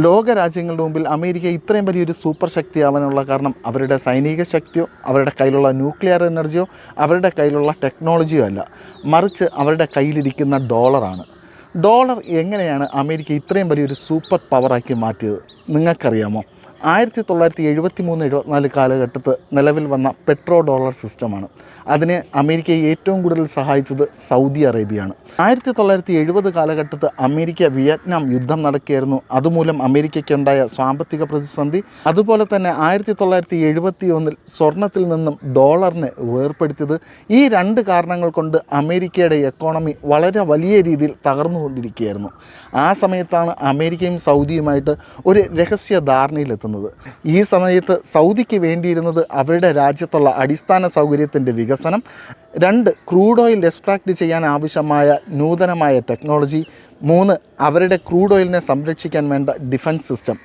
ലോകരാജ്യങ്ങളുടെ മുമ്പിൽ അമേരിക്ക ഇത്രയും വലിയൊരു സൂപ്പർ ശക്തിയാവാനുള്ള കാരണം അവരുടെ സൈനിക ശക്തിയോ അവരുടെ കയ്യിലുള്ള ന്യൂക്ലിയർ എനർജിയോ അവരുടെ കയ്യിലുള്ള ടെക്നോളജിയോ അല്ല, മറിച്ച് അവരുടെ കയ്യിലിരിക്കുന്ന ഡോളറാണ്. ഡോളർ എങ്ങനെയാണ് അമേരിക്ക ഇത്രയും വലിയൊരു സൂപ്പർ പവറാക്കി മാറ്റിയത് നിങ്ങൾക്കറിയാമോ? 1973-74 കാലഘട്ടത്ത് നിലവിൽ വന്ന പെട്രോ ഡോളർ സിസ്റ്റമാണ്. അതിന് അമേരിക്കയെ ഏറ്റവും കൂടുതൽ സഹായിച്ചത് സൗദി അറേബ്യയാണ്. 1970 കാലഘട്ടത്ത് അമേരിക്ക വിയറ്റ്നാം യുദ്ധം നടക്കുകയായിരുന്നു. അതുമൂലം അമേരിക്കയ്ക്കുണ്ടായ സാമ്പത്തിക പ്രതിസന്ധി, അതുപോലെ തന്നെ 1971 സ്വർണത്തിൽ നിന്നും ഡോളറിനെ വേർപ്പെടുത്തിയത്, ഈ രണ്ട് കാരണങ്ങൾ കൊണ്ട് അമേരിക്കയുടെ എക്കോണമി വളരെ വലിയ രീതിയിൽ തകർന്നുകൊണ്ടിരിക്കുകയായിരുന്നു. ആ സമയത്താണ് അമേരിക്കയും സൗദിയുമായിട്ട് ഒരു രഹസ്യ ധാരണയിലെത്തുന്നത്. ഈ സമയത്ത് സൗദിക്ക് വേണ്ടിയിരുന്നത് അവരുടെ രാജ്യത്തുള്ള അടിസ്ഥാന സൗകര്യത്തിൻ്റെ വികസനം, 2 ക്രൂഡ് ഓയിൽ എക്സ്ട്രാക്റ്റ് ചെയ്യാൻ ആവശ്യമായ നൂതനമായ ടെക്നോളജി, 3 അവരുടെ ക്രൂഡ് ഓയിലിനെ സംരക്ഷിക്കാൻ വേണ്ട ഡിഫൻസ് സിസ്റ്റം.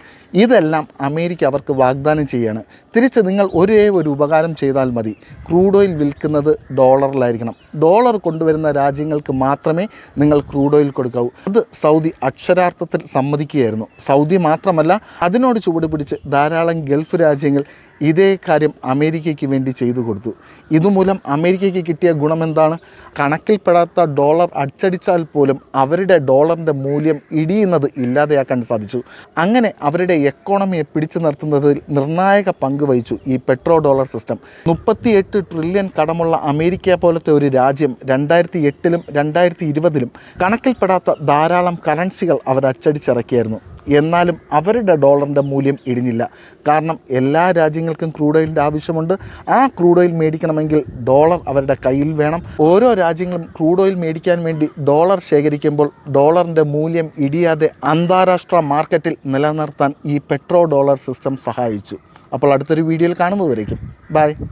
ഇതെല്ലാം അമേരിക്ക അവർക്ക് വാഗ്ദാനം ചെയ്യുകയാണ്. തിരിച്ച് നിങ്ങൾ ഒരേ ഒരു ഉപകാരം ചെയ്താൽ മതി, ക്രൂഡ് ഓയിൽ വിൽക്കുന്നത് ഡോളറിലായിരിക്കണം, ഡോളർ കൊണ്ടുവരുന്ന രാജ്യങ്ങൾക്ക് മാത്രമേ നിങ്ങൾ ക്രൂഡ് ഓയിൽ കൊടുക്കാവൂ. അത് സൗദി അക്ഷരാർത്ഥത്തിൽ സമ്മതിക്കുകയായിരുന്നു. സൗദി മാത്രമല്ല, അതിനോട് ചുവട് പിടിച്ച് ധാരാളം ഗൾഫ് രാജ്യങ്ങൾ ഇതേ കാര്യം അമേരിക്കയ്ക്ക് വേണ്ടി ചെയ്തു കൊടുത്തു. ഇതുമൂലം അമേരിക്കയ്ക്ക് കിട്ടിയ ഗുണമെന്താണ്? കണക്കിൽപ്പെടാത്ത ഡോളർ അച്ചടിച്ചാൽ പോലും അവരുടെ ഡോളറിൻ്റെ മൂല്യം ഇടിയുന്നത് ഇല്ലാതെയാക്കാൻ സാധിച്ചു. അങ്ങനെ അവരുടെ എക്കോണമിയെ പിടിച്ചു നിർത്തുന്നതിൽ നിർണായക പങ്ക് വഹിച്ചു ഈ പെട്രോ ഡോളർ സിസ്റ്റം. 38 ട്രില്യൺ കടമുള്ള അമേരിക്ക പോലത്തെ ഒരു രാജ്യം 2008-ലും 2020-ലും കണക്കിൽപ്പെടാത്ത ധാരാളം കറൻസികൾ അവർ അച്ചടിച്ചിറക്കിയായിരുന്നു. എന്നാലും അവരുടെ ഡോളറിൻ്റെ മൂല്യം ഇടിഞ്ഞില്ല. കാരണം എല്ലാ രാജ്യങ്ങൾക്കും ക്രൂഡ് ഓയിലിൻ്റെ ആവശ്യമുണ്ട്. ആ ക്രൂഡ് ഓയിൽ മേടിക്കണമെങ്കിൽ ഡോളർ അവരുടെ കയ്യിൽ വേണം. ഓരോ രാജ്യങ്ങളും ക്രൂഡ് ഓയിൽ മേടിക്കാൻ വേണ്ടി ഡോളർ ശേഖരിക്കുമ്പോൾ ഡോളറിൻ്റെ മൂല്യം ഇടിയാതെ അന്താരാഷ്ട്ര മാർക്കറ്റിൽ നിലനിർത്താൻ ഈ പെട്രോ ഡോളർ സിസ്റ്റം സഹായിച്ചു. അപ്പോൾ അടുത്തൊരു വീഡിയോയിൽ കാണുന്നതുവരേക്കും ബൈ.